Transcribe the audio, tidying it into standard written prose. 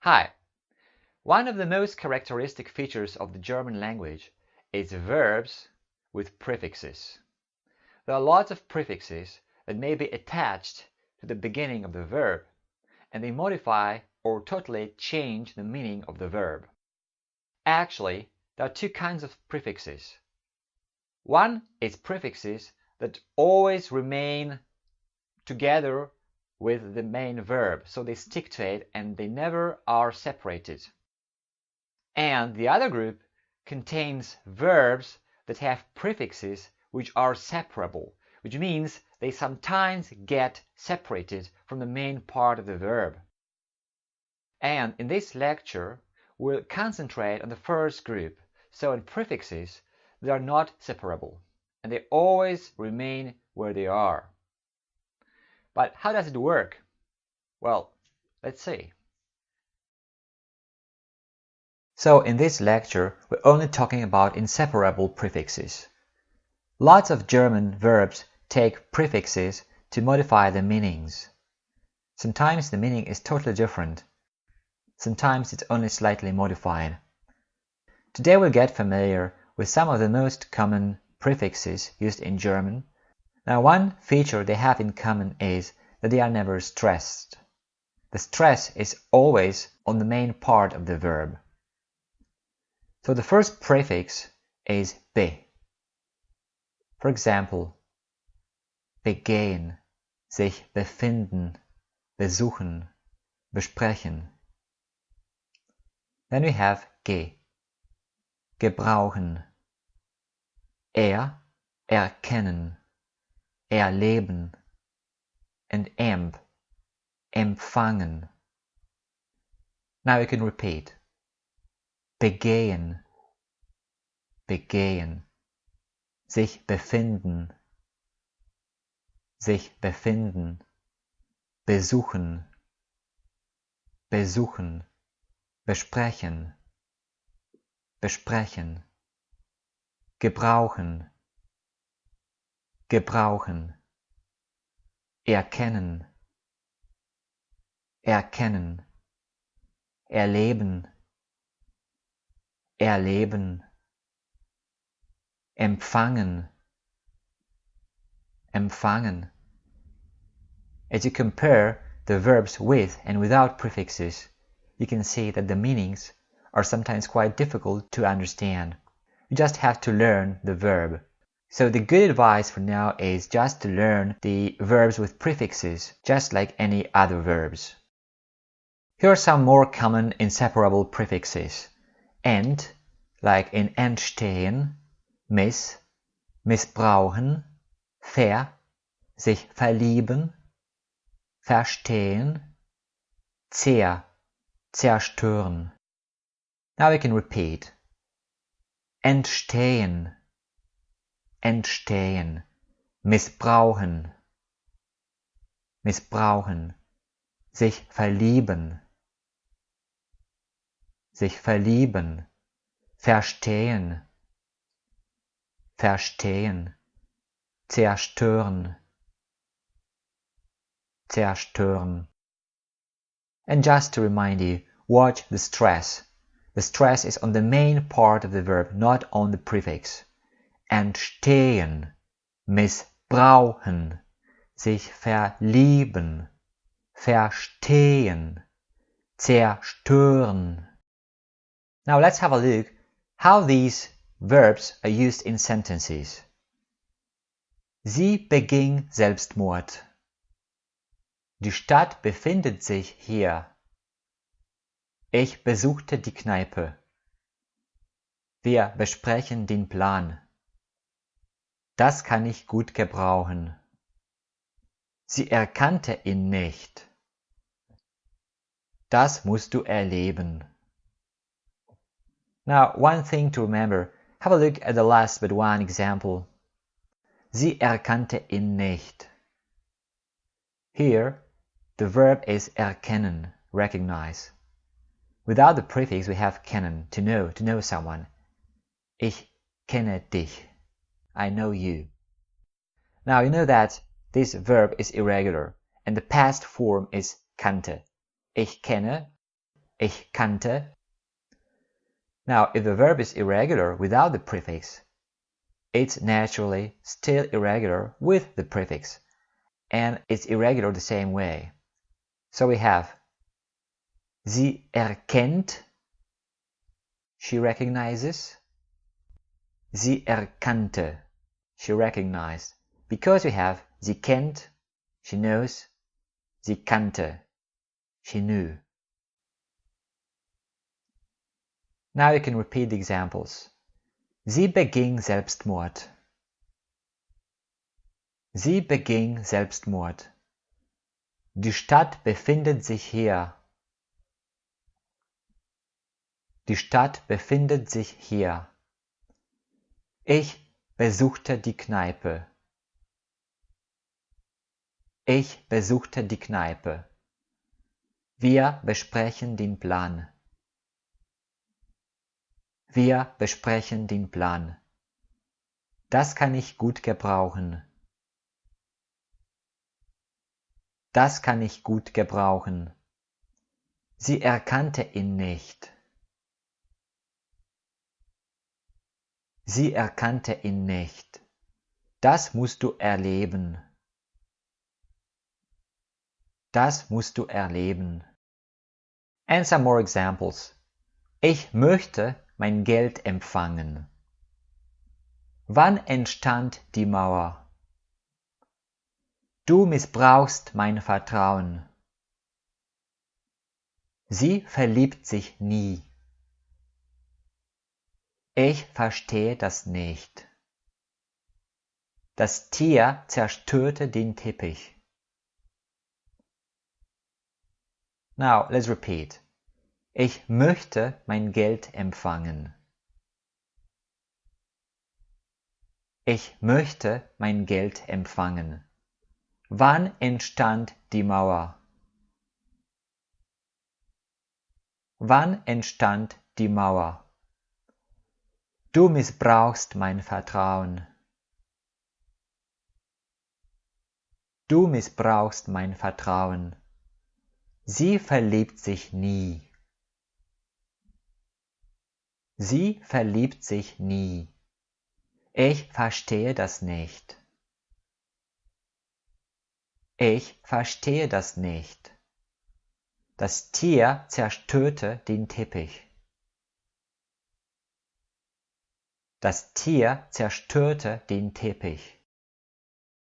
Hi! One of the most characteristic features of the German language is verbs with prefixes. There are lots of prefixes that may be attached to the beginning of the verb, and they modify or totally change the meaning of the verb. Actually, there are two kinds of prefixes. One is prefixes that always remain together with the main verb, so they stick to it and they never are separated. And the other group contains verbs that have prefixes which are separable, which means they sometimes get separated from the main part of the verb. And in this lecture, we'll concentrate on the first group. So in prefixes, they are not separable, and they always remain where they are. But how does it work? Well, let's see. So in this lecture, we're only talking about inseparable prefixes. Lots of German verbs take prefixes to modify their meanings. Sometimes the meaning is totally different. Sometimes it's only slightly modified. Today we'll get familiar with some of the most common prefixes used in German. Now, one feature they have in common is that they are never stressed. The stress is always on the main part of the verb. So the first prefix is be. For example, begehen, sich befinden, besuchen, besprechen. Then we have ge, gebrauchen, erkennen, erleben, and empfangen. Now you can repeat. Begehen, sich befinden, besuchen, besprechen, gebrauchen, erkennen, erleben, empfangen. As you compare the verbs with and without prefixes, you can see that the meanings are sometimes quite difficult to understand. You just have to learn the verb. So the good advice for now is just to learn the verbs with prefixes, just like any other verbs. Here are some more common inseparable prefixes. End, like in entstehen, missbrauchen, sich verlieben, verstehen, zerstören. Now we can repeat. Entstehen, missbrauchen, sich verlieben, verstehen, zerstören. And just to remind you, watch the stress. The stress is on the main part of the verb, not on the prefix. Entstehen, missbrauchen, sich verlieben, verstehen, zerstören. Now let's have a look how these verbs are used in sentences. Sie beging Selbstmord. Die Stadt befindet sich hier. Ich besuchte die Kneipe. Wir besprechen den Plan. Das kann ich gut gebrauchen. Sie erkannte ihn nicht. Das musst du erleben. Now, one thing to remember, have a look at the last but one example. Sie erkannte ihn nicht. Here, the verb is erkennen, recognize. Without the prefix, we have kennen, to know someone. Ich kenne dich. I know you. Now, you know that this verb is irregular, and the past form is kannte. Ich kenne, Ich kannte. Now, if the verb is irregular without the prefix, it's naturally still irregular with the prefix, and it's irregular the same way. So we have sie erkennt, she recognizes. Sie erkannte, she recognized. Because we have sie kennt, she knows. Sie kannte, she knew. Now you can repeat the examples. Sie beging Selbstmord. Sie beging Selbstmord. Die Stadt befindet sich hier. Die Stadt befindet sich hier. Ich besuchte die Kneipe. Ich besuchte die Kneipe. Wir besprechen den Plan. Wir besprechen den Plan. Das kann ich gut gebrauchen. Das kann ich gut gebrauchen. Sie erkannte ihn nicht. Sie erkannte ihn nicht. Das musst du erleben. Das musst du erleben. And some more examples. Ich möchte mein Geld empfangen. Wann entstand die Mauer? Du missbrauchst mein Vertrauen. Sie verliebt sich nie. Ich verstehe das nicht. Das Tier zerstörte den Teppich. Now, let's repeat. Ich möchte mein Geld empfangen. Ich möchte mein Geld empfangen. Wann entstand die Mauer? Wann entstand die Mauer? Du missbrauchst mein Vertrauen. Du missbrauchst mein Vertrauen. Sie verliebt sich nie. Sie verliebt sich nie. Ich verstehe das nicht. Ich verstehe das nicht. Das Tier zerstörte den Teppich. Das Tier zerstörte den Teppich.